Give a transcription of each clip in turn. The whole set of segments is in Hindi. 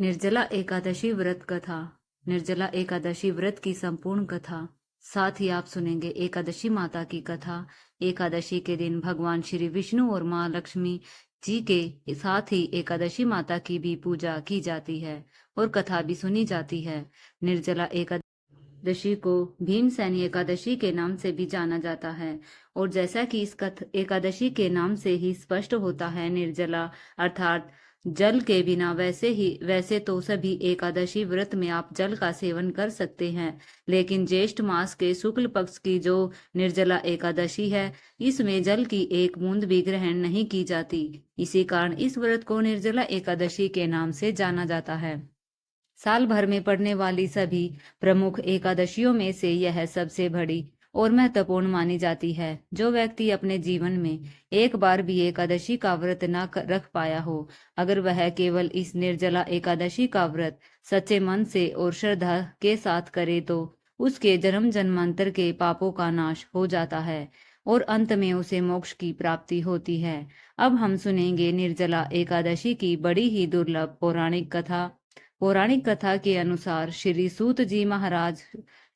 निर्जला एकादशी व्रत कथा। निर्जला एकादशी व्रत की संपूर्ण कथा। साथ ही आप सुनेंगे एकादशी माता की कथा। एकादशी के दिन भगवान श्री विष्णु और माँ लक्ष्मी जी के साथ ही एकादशी माता की भी पूजा की जाती है और कथा भी सुनी जाती है। निर्जला एकादशी को भीमसेनी एकादशी के नाम से भी जाना जाता है और जैसा कि इस एकादशी के नाम से ही स्पष्ट होता है, निर्जला अर्थात जल के बिना। वैसे तो सभी एकादशी व्रत में आप जल का सेवन कर सकते हैं, लेकिन ज्येष्ठ मास के शुक्ल पक्ष की जो निर्जला एकादशी है, इसमें जल की एक बूंद भी ग्रहण नहीं की जाती। इसी कारण इस व्रत को निर्जला एकादशी के नाम से जाना जाता है। साल भर में पड़ने वाली सभी प्रमुख एकादशियों में से यह सबसे बड़ी और महत्वपूर्ण मानी जाती है। जो व्यक्ति अपने जीवन में एक बार भी एकादशी का व्रत न रख पाया हो, अगर वह केवल इस निर्जला एकादशी का व्रत सच्चे मन से और श्रद्धा के साथ करे, तो उसके जन्म जन्मांतर के पापों का नाश हो जाता है और अंत में उसे मोक्ष की प्राप्ति होती है। अब हम सुनेंगे निर्जला एकादशी की बड़ी ही दुर्लभ पौराणिक कथा। पौराणिक कथा के अनुसार श्री सूत जी महाराज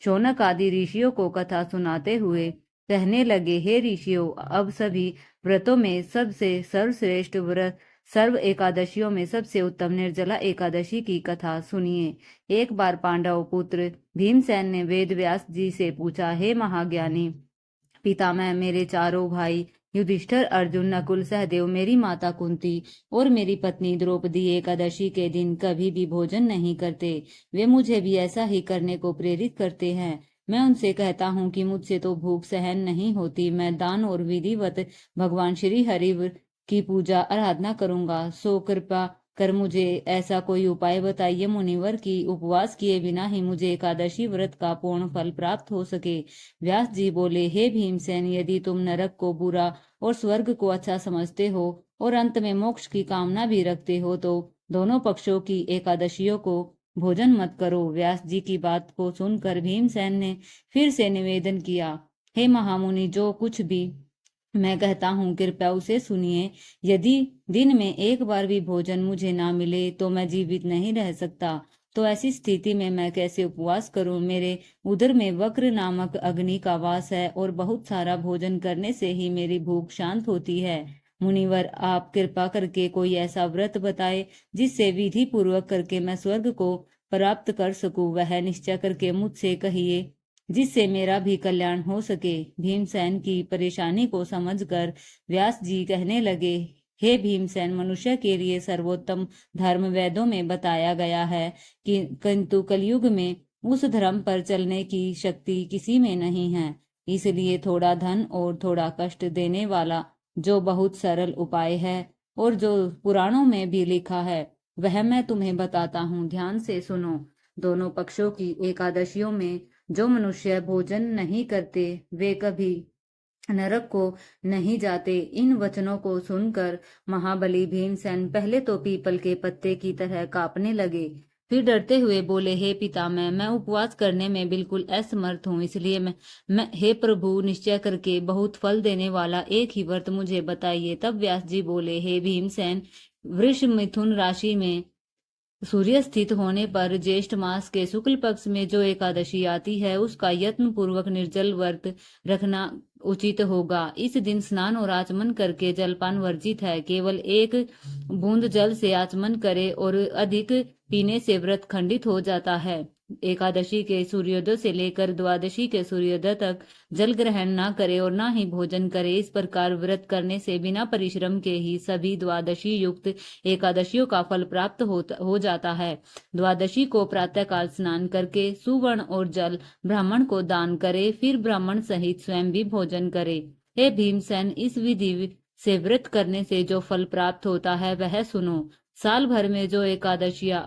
शौनक आदि ऋषियों को कथा सुनाते हुए कहने लगे, हे ऋषियों, अब सभी व्रतों में सबसे सर्वश्रेष्ठ व्रत, सर्व एकादशियों में सबसे उत्तम निर्जला एकादशी की कथा सुनिए। एक बार पांडव पुत्र भीमसेन ने वेद व्यास जी से पूछा, हे महाज्ञानी पितामह, मेरे चारों भाई युधिष्ठिर, अर्जुन, नकुल, सहदेव, मेरी माता कुंती और मेरी पत्नी द्रौपदी एकादशी के दिन कभी भी भोजन नहीं करते। वे मुझे भी ऐसा ही करने को प्रेरित करते हैं। मैं उनसे कहता हूँ कि मुझसे तो भूख सहन नहीं होती। मैं दान और विधिवत भगवान श्री हरि की पूजा आराधना करूंगा। सो कृपा कर मुझे ऐसा कोई उपाय बताइए मुनिवर, की उपवास किए बिना ही मुझे एकादशी व्रत का पूर्ण फल प्राप्त हो सके। व्यास जी बोले, हे भीमसेन, यदि तुम नरक को बुरा और स्वर्ग को अच्छा समझते हो और अंत में मोक्ष की कामना भी रखते हो, तो दोनों पक्षों की एकादशियों को भोजन मत करो। व्यास जी की बात को सुनकर भीमसेन ने फिर से निवेदन किया, हे महामुनि, जो कुछ भी मैं कहता हूँ कृपया उसे सुनिए। यदि दिन में एक बार भी भोजन मुझे ना मिले तो मैं जीवित नहीं रह सकता। तो ऐसी स्थिति में मैं कैसे उपवास करूं? मेरे उदर में वक्र नामक अग्नि का वास है और बहुत सारा भोजन करने से ही मेरी भूख शांत होती है। मुनिवर, आप कृपा करके कोई ऐसा व्रत बताए जिससे विधि पूर्वक करके मैं स्वर्ग को प्राप्त कर सकूं। वह निश्चय करके मुझसे कहिए जिससे मेरा भी कल्याण हो सके। भीमसेन की परेशानी को समझकर व्यास जी कहने लगे, हे भीमसेन, मनुष्य के लिए सर्वोत्तम धर्म वेदों में बताया गया है, कि किंतु कलयुग में उस धर्म पर चलने की शक्ति किसी में नहीं है। इसलिए थोड़ा धन और थोड़ा कष्ट देने वाला जो बहुत सरल उपाय है और जो पुराणों में भी लिखा है, वह मैं तुम्हें बताता हूँ। ध्यान से सुनो। दोनों पक्षों की एकादशियों में जो मनुष्य भोजन नहीं करते, वे कभी नरक को नहीं जाते। इन वचनों को सुनकर महाबली भीमसेन पहले तो पीपल के पत्ते की तरह कांपने लगे, फिर डरते हुए बोले, हे पितामह, मैं उपवास करने में बिल्कुल असमर्थ हूँ। इसलिए मैं हे प्रभु, निश्चय करके बहुत फल देने वाला एक ही व्रत मुझे बताइए। तब व्यास जी बोले, हे भीमसेन, वृष मिथुन राशि में सूर्य स्थित होने पर ज्येष्ठ मास के शुक्ल पक्ष में जो एकादशी आती है, उसका यत्न पूर्वक निर्जल व्रत रखना उचित होगा। इस दिन स्नान और आचमन करके जलपान वर्जित है। केवल एक बूंद जल से आचमन करे और अधिक पीने से व्रत खंडित हो जाता है। एकादशी के सूर्योदय से लेकर द्वादशी के सूर्योदय तक जल ग्रहण न करे और न ही भोजन करे। इस प्रकार व्रत करने से बिना परिश्रम के ही सभी द्वादशी युक्त एकादशियों का फल प्राप्त हो जाता है। द्वादशी को प्रातःकाल स्नान करके सुवर्ण और जल ब्राह्मण को दान करे, फिर ब्राह्मण सहित स्वयं भी भोजन करे। हे भीमसेन, इस विधि से व्रत करने से जो फल प्राप्त होता है वह सुनो। साल भर में जो एकादशियां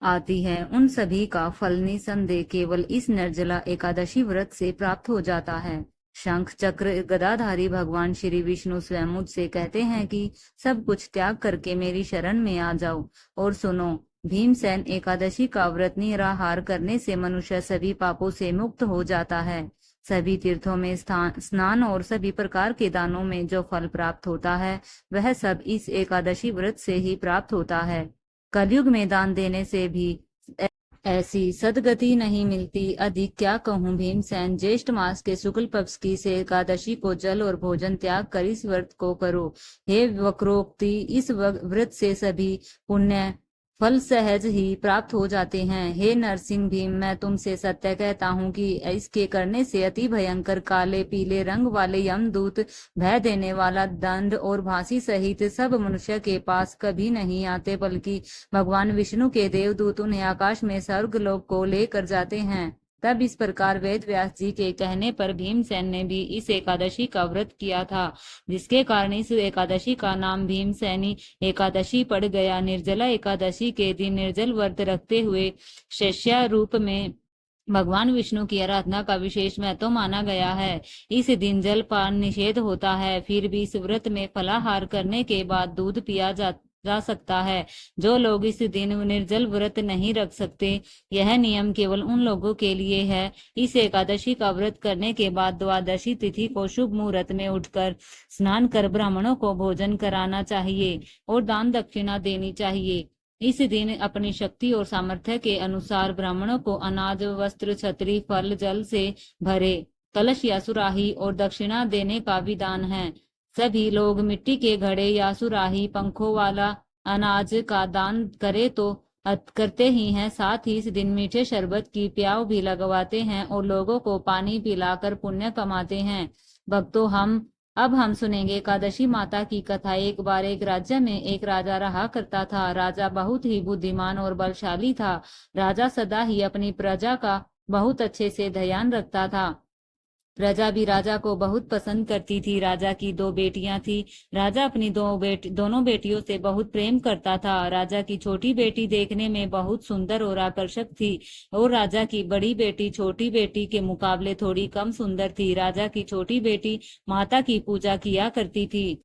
आती है उन सभी का फल निसंदेह केवल इस निर्जला एकादशी व्रत से प्राप्त हो जाता है। शंख चक्र गदाधारी भगवान श्री विष्णु स्वयं मुझसे कहते हैं कि सब कुछ त्याग करके मेरी शरण में आ जाओ और सुनो। भीमसेन, एकादशी का व्रत निराहार करने से मनुष्य सभी पापों से मुक्त हो जाता है। सभी तीर्थों में स्नान और सभी प्रकार के दानों में जो फल प्राप्त होता है, वह सब इस एकादशी व्रत से ही प्राप्त होता है। कलयुग में दान देने से भी ऐसी सदगति नहीं मिलती। अधिक क्या कहूँ भीमसेन, ज्येष्ठ मास के शुक्ल पक्ष की से एकादशी को जल और भोजन त्याग कर इस व्रत को करो। हे वक्रोक्ति, इस व्रत से सभी पुण्य फल सहज ही प्राप्त हो जाते हैं। हे नरसिंह भीम, मैं तुमसे सत्य कहता हूँ कि इसके करने से अति भयंकर काले पीले रंग वाले यमदूत, भय देने वाला दंड और भांसी सहित सब मनुष्य के पास कभी नहीं आते, बल्कि भगवान विष्णु के देवदूत उन्हें आकाश में स्वर्गलोक को लेकर जाते हैं। तब इस प्रकार वेद व्यास जी के कहने पर भीमसेन ने भी इस एकादशी का व्रत किया था, जिसके कारण इस एकादशी का नाम भीमसेनी एकादशी पड़ गया। निर्जला एकादशी के दिन निर्जल व्रत रखते हुए शिष्य रूप में भगवान विष्णु की आराधना का विशेष महत्व माना गया है। इस दिन जल पान निषेध होता है, फिर भी इस व्रत में फलाहार करने के बाद दूध पिया जा सकता है। जो लोग इस दिन निर्जल व्रत नहीं रख सकते, यह नियम केवल उन लोगों के लिए है। इस एकादशी का व्रत करने के बाद द्वादशी तिथि को शुभ मुहूर्त में उठकर स्नान कर ब्राह्मणों को भोजन कराना चाहिए और दान दक्षिणा देनी चाहिए। इस दिन अपनी शक्ति और सामर्थ्य के अनुसार ब्राह्मणों को अनाज, वस्त्र, छतरी, फल, जल से भरे कलश या सुराही और दक्षिणा देने का विधान है। सभी लोग मिट्टी के घड़े या सुराही, पंखों वाला अनाज का दान करे तो करते ही हैं। साथ ही इस दिन मीठे शरबत की प्याव भी लगवाते हैं और लोगों को पानी पिलाकर पुण्य कमाते हैं। भक्तों, अब हम सुनेंगे एकादशी माता की कथा। एक बार एक राज्य में एक राजा रहा करता था। राजा बहुत ही बुद्धिमान और बलशाली था। राजा सदा ही अपनी प्रजा का बहुत अच्छे से ध्यान रखता था। प्रजा भी राजा को बहुत पसंद करती थी। राजा की 2 बेटियां थी। राजा अपनी दोनों बेटियों से बहुत प्रेम करता था। राजा की छोटी बेटी देखने में बहुत सुंदर और आकर्षक थी और राजा की बड़ी बेटी छोटी बेटी के मुकाबले थोड़ी कम सुंदर थी। राजा की छोटी बेटी माता की पूजा किया करती थी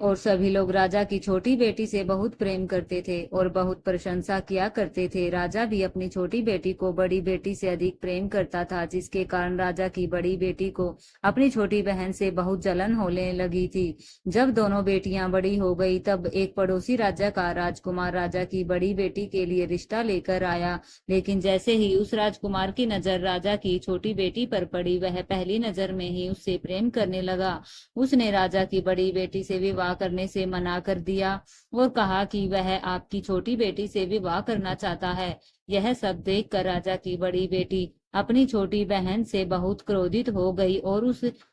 और सभी लोग राजा की छोटी बेटी से बहुत प्रेम करते थे और बहुत प्रशंसा किया करते थे। राजा भी अपनी छोटी बेटी को बड़ी बेटी से अधिक प्रेम करता था, जिसके कारण राजा की बड़ी बेटी को अपनी छोटी बहन से बहुत जलन होने लगी थी। जब दोनों बेटियां बड़ी हो गई, तब एक पड़ोसी राज्य का राजकुमार राजा की बड़ी बेटी के लिए रिश्ता लेकर आया। लेकिन जैसे ही उस राजकुमार की नजर राजा की छोटी बेटी पर पड़ी, वह पहली नजर में ही उससे प्रेम करने लगा। उसने राजा की बड़ी बेटी से विवाह करने से मना कर दिया और कहा कि वह आपकी छोटी बेटी से विवाह करना चाहता है। यह सब देखकर राजा की बड़ी बेटी अपनी छोटी बहन से बहुत क्रोधित हो गई और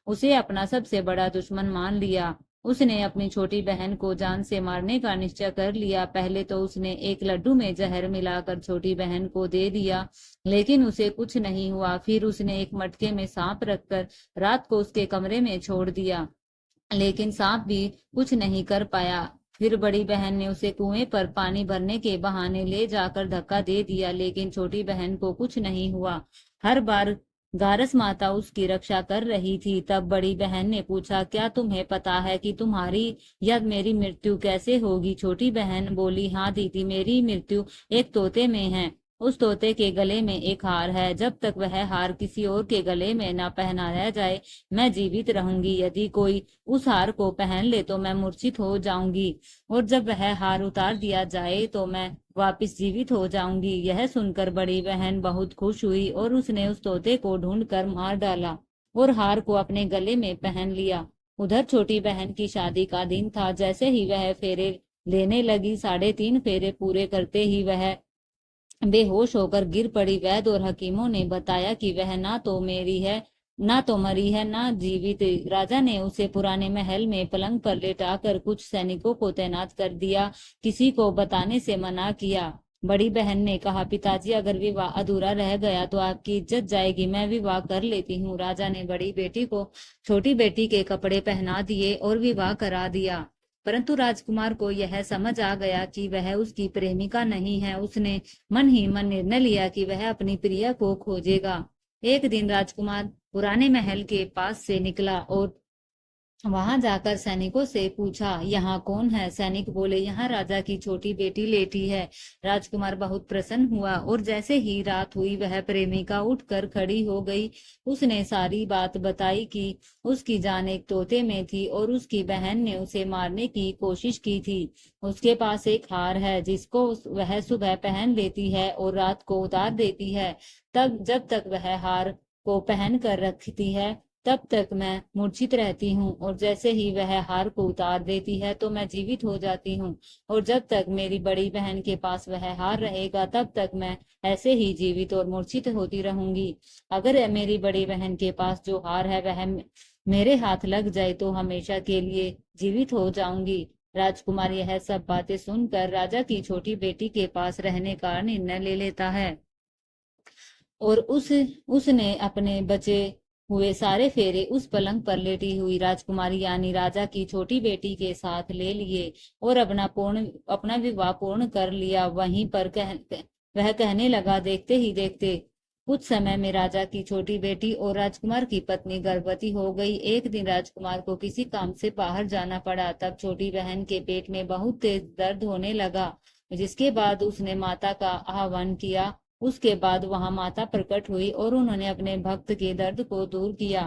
उसे अपना सबसे बड़ा दुश्मन मान लिया। उसने अपनी छोटी बहन को जान से मारने का निश्चय कर लिया। पहले तो उसने एक लड्डू में जहर मिलाकर छोटी बहन को दे दिया, लेकिन उसे कुछ नहीं हुआ। फिर उसने एक मटके में सांप रखकर रात को उसके कमरे में छोड़ दिया, लेकिन सांप भी कुछ नहीं कर पाया। फिर बड़ी बहन ने उसे कुएं पर पानी भरने के बहाने ले जाकर धक्का दे दिया, लेकिन छोटी बहन को कुछ नहीं हुआ। हर बार गारस माता उसकी रक्षा कर रही थी। तब बड़ी बहन ने पूछा, क्या तुम्हें पता है कि तुम्हारी या मेरी मृत्यु कैसे होगी? छोटी बहन बोली, हाँ दीदी, मेरी मृत्यु एक तोते में है। उस तोते के गले में एक हार है। जब तक वह हार किसी और के गले में न पहनाया जाए, मैं जीवित रहूंगी। यदि कोई उस हार को पहन ले तो मैं मूर्छित हो जाऊंगी, और जब वह हार उतार दिया जाए तो मैं वापस जीवित हो जाऊंगी। यह सुनकर बड़ी बहन बहुत खुश हुई और उसने उस तोते को ढूंढकर मार डाला और हार को अपने गले में पहन लिया। उधर छोटी बहन की शादी का दिन था। जैसे ही वह फेरे लेने लगी, 3.5 फेरे पूरे करते ही वह बेहोश होकर गिर पड़ी। वैद्य और हकीमों ने बताया कि वह ना तो मेरी है, ना तो मरी है, ना जीवित। राजा ने उसे पुराने महल में पलंग पर लेटाकर कुछ सैनिकों को तैनात कर दिया। किसी को बताने से मना किया। बड़ी बहन ने कहा, पिताजी, अगर विवाह अधूरा रह गया तो आपकी इज्जत जाएगी, मैं विवाह कर लेती हूँ। राजा ने बड़ी बेटी को छोटी बेटी के कपड़े पहना दिए और विवाह करा दिया। परंतु राजकुमार को यह समझ आ गया कि वह उसकी प्रेमिका नहीं है। उसने मन ही मन निर्णय लिया कि वह अपनी प्रिया को खोजेगा। एक दिन राजकुमार पुराने महल के पास से निकला और वहां जाकर सैनिकों से पूछा, यहाँ कौन है? सैनिक बोले, यहाँ राजा की छोटी बेटी लेटी है। राजकुमार बहुत प्रसन्न हुआ और जैसे ही रात हुई वह प्रेमिका उठकर खड़ी हो गई। उसने सारी बात बताई कि उसकी जान एक तोते में थी और उसकी बहन ने उसे मारने की कोशिश की थी। उसके पास एक हार है जिसको वह सुबह पहन लेती है और रात को उतार देती है। तब जब तक वह हार को पहन कर रखती है तब तक मैं मूर्छित रहती हूँ, और जैसे ही वह हार को उतार देती है तो मैं जीवित हो जाती हूँ। और जब तक मेरी बड़ी बहन के पास वह हार रहेगा तब तक मैं ऐसे ही जीवित और मूर्छित होती रहूंगी। अगर मेरी बड़ी बहन के पास जो हार है वह मेरे हाथ लग जाए तो हमेशा के लिए जीवित हो जाऊंगी। राजकुमार यह सब बातें सुनकर राजा की छोटी बेटी के पास रहने का निर्णय ले लेता है और उसने अपने बचे हुए सारे फेरे उस पलंग पर लेटी हुई राजकुमारी यानी राजा की छोटी बेटी के साथ ले लिए और अपना विवाह पूर्ण कर लिया। वहीं पर वह कहने लगा, देखते ही देखते कुछ समय में राजा की छोटी बेटी और राजकुमार की पत्नी गर्भवती हो गई। एक दिन राजकुमार को किसी काम से बाहर जाना पड़ा। तब छोटी बहन के पेट में बहुत तेज दर्द होने लगा, जिसके बाद उसने माता का आह्वान किया। उसके बाद वहां माता प्रकट हुई और उन्होंने अपने भक्त के दर्द को दूर किया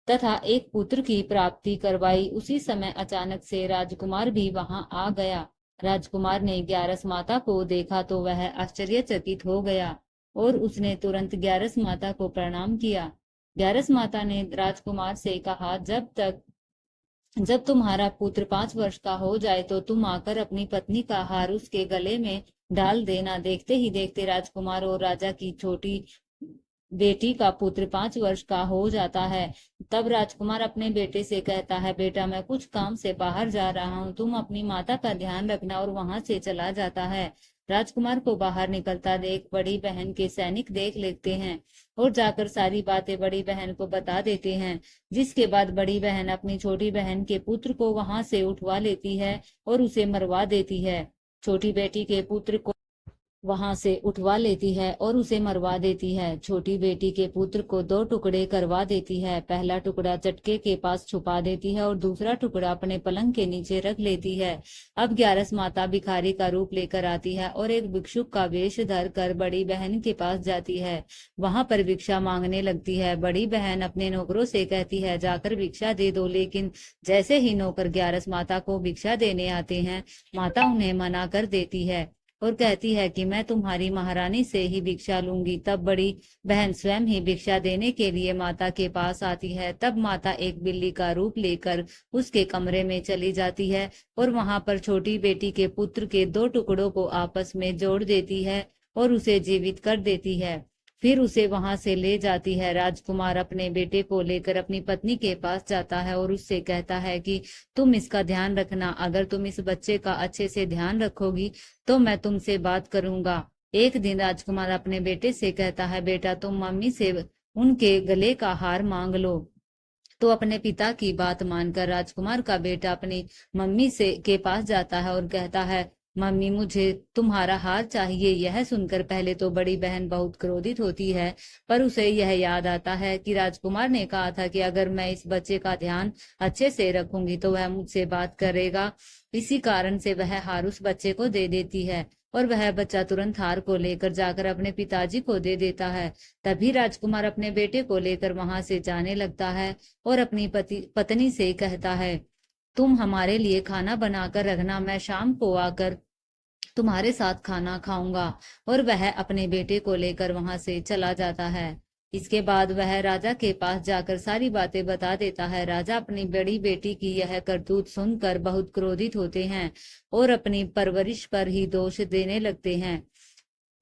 तथा एक पुत्र की प्राप्ति करवाई। उसी समय अचानक से राजकुमार भी वहां आ गया। राजकुमार ने ग्यारस माता को देखा तो वह आश्चर्यचकित हो गया और उसने तुरंत ग्यारस माता को प्रणाम किया। ग्यारस माता ने राजकुमार से कहा, जब तुम्हारा पुत्र 5 वर्ष का हो जाए तो तुम आकर अपनी पत्नी का हार उसके गले में डाल देना। देखते ही देखते राजकुमार और राजा की छोटी बेटी का पुत्र 5 वर्ष का हो जाता है। तब राजकुमार अपने बेटे से कहता है, बेटा मैं कुछ काम से बाहर जा रहा हूँ, तुम अपनी माता का ध्यान रखना, और वहां से चला जाता है। राजकुमार को बाहर निकलता देख बड़ी बहन के सैनिक देख लेते हैं और जाकर सारी बातें बड़ी बहन को बता देते हैं, जिसके बाद बड़ी बहन अपनी छोटी बहन के पुत्र को वहां से उठवा लेती है और उसे मरवा देती है। छोटी बेटी के पुत्र को वहां से उठवा लेती है और उसे मरवा देती है। छोटी बेटी के पुत्र को 2 टुकड़े करवा देती है। पहला टुकड़ा चटके के पास छुपा देती है और दूसरा टुकड़ा अपने पलंग के नीचे रख लेती है। अब ग्यारस माता भिखारी का रूप लेकर आती है और एक भिक्षुक का वेश धर कर बड़ी बहन के पास जाती है। वहां पर भिक्षा मांगने लगती है। बड़ी बहन अपने नौकरों से कहती है, जाकर भिक्षा दे दो, लेकिन जैसे ही नौकर ग्यारस माता को भिक्षा देने आते हैं माता उन्हें मना कर देती है और कहती है कि मैं तुम्हारी महारानी से ही भिक्षा लूंगी। तब बड़ी बहन स्वयं ही भिक्षा देने के लिए माता के पास आती है। तब माता एक बिल्ली का रूप लेकर उसके कमरे में चली जाती है और वहां पर छोटी बेटी के पुत्र के 2 टुकड़ों को आपस में जोड़ देती है और उसे जीवित कर देती है। फिर उसे वहां से ले जाती है। राजकुमार अपने बेटे को लेकर अपनी पत्नी के पास जाता है और उससे कहता है कि तुम इसका ध्यान रखना, अगर तुम इस बच्चे का अच्छे से ध्यान रखोगी तो मैं तुमसे बात करूंगा। एक दिन राजकुमार अपने बेटे से कहता है, बेटा तुम मम्मी से उनके गले का हार मांग लो। तो अपने पिता की बात मानकर राजकुमार का बेटा अपनी मम्मी से के पास जाता है और कहता है, मम्मी मुझे तुम्हारा हार चाहिए। यह सुनकर पहले तो बड़ी बहन बहुत क्रोधित होती है, पर उसे यह याद आता है कि राजकुमार ने कहा था कि अगर मैं इस बच्चे का ध्यान अच्छे से रखूंगी तो वह मुझसे बात करेगा। इसी कारण से वह हार उस बच्चे को दे देती है और वह बच्चा तुरंत हार को लेकर जाकर अपने पिताजी को दे देता है। तभी राजकुमार अपने बेटे को लेकर वहां से जाने लगता है और अपनी पत्नी से कहता है, तुम हमारे लिए खाना बनाकर रखना, मैं शाम को आकर तुम्हारे साथ खाना खाऊंगा। और वह अपने बेटे को लेकर वहां से चला जाता है। इसके बाद वह राजा के पास जाकर सारी बातें बता देता है। राजा अपनी बड़ी बेटी की यह करतूत सुनकर बहुत क्रोधित होते हैं और अपनी परवरिश पर ही दोष देने लगते हैं।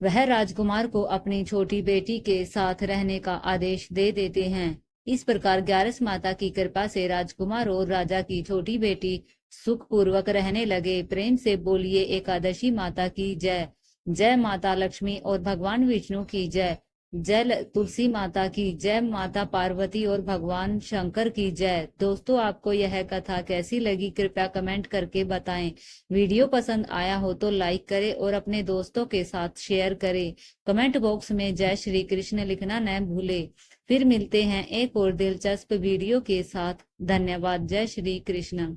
वह राजकुमार को अपनी छोटी बेटी के साथ रहने का आदेश दे देते हैं। इस प्रकार ग्यारस माता की कृपा से राजकुमार और राजा की छोटी बेटी सुख पूर्वक रहने लगे। प्रेम से बोलिए एकादशी माता की जय। जय माता लक्ष्मी और भगवान विष्णु की जय। तुलसी माता की जय, माता पार्वती और भगवान शंकर की जय। दोस्तों, आपको यह कथा कैसी लगी कृपया कमेंट करके बताएं। वीडियो पसंद आया हो तो लाइक करें और अपने दोस्तों के साथ शेयर करें। कमेंट बॉक्स में जय श्री कृष्ण लिखना न भूलें। फिर मिलते हैं एक और दिलचस्प वीडियो के साथ। धन्यवाद। जय श्री कृष्ण।